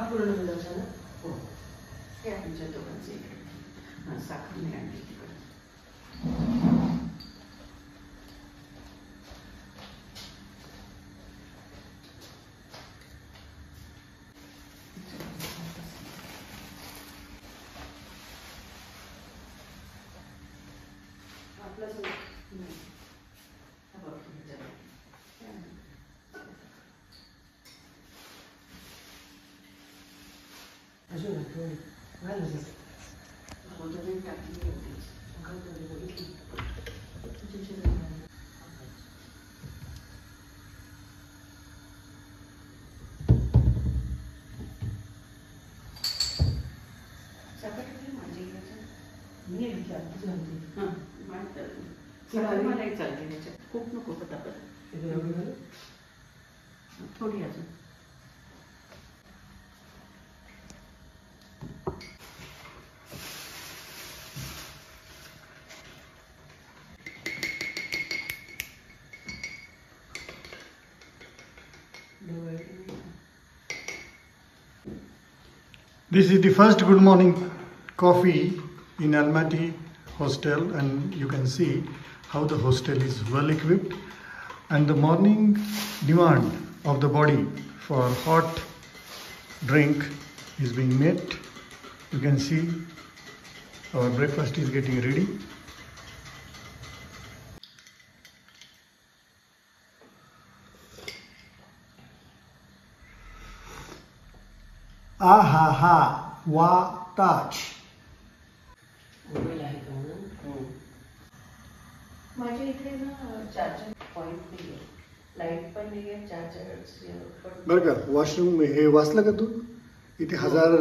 पूर्ण दुधाचा ना? हो. हे आमच्या दोघांचं इकडे साखर नाही आणली तिकडे. आपलं मलाही चालते त्याच्यात खूप नको पटापट थोडी अजून. This is the first good morning coffee in Almaty hostel, and you can see how the hostel is well equipped, and the morning demand of the body for hot drink is being met. You can see our breakfast is getting ready. आहा वा ताज. Mobile आहे का म्हणून? माझ्या इथे ना charger point नाही आहे, लाईट पण नाही आहे, चार्जर बरं का. वॉशरूम हे वाचलं का तू? इथे 1000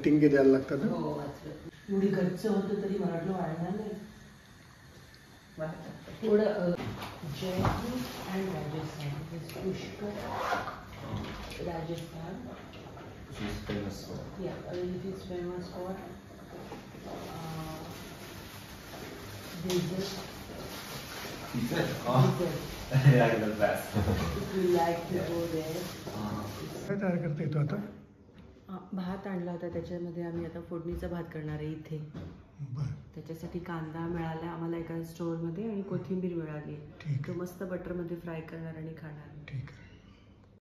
टिंगे द्यायला लागतात ना. हो वाचलं. एवढी गच्च होतं तरी मराठलं वाढणार नाही. थोडं Jaipur and Rajasthan, Pushkar Rajasthan. She's famous for. Yeah, it is famous for desert. Desert? Oh. Desert. Yeah, the best. If you like to go there. काय तयार करता येतो आता? भात आणला होता, त्याच्यामध्ये आम्ही आता फोडणीचा भात करणार आहे इथे. त्याच्यासाठी कांदा मिळाला आम्हाला एका स्टोअरमध्ये आणि कोथिंबीर मिळाली. तो मस्त बटरमध्ये फ्राय करणार आणि खाणार.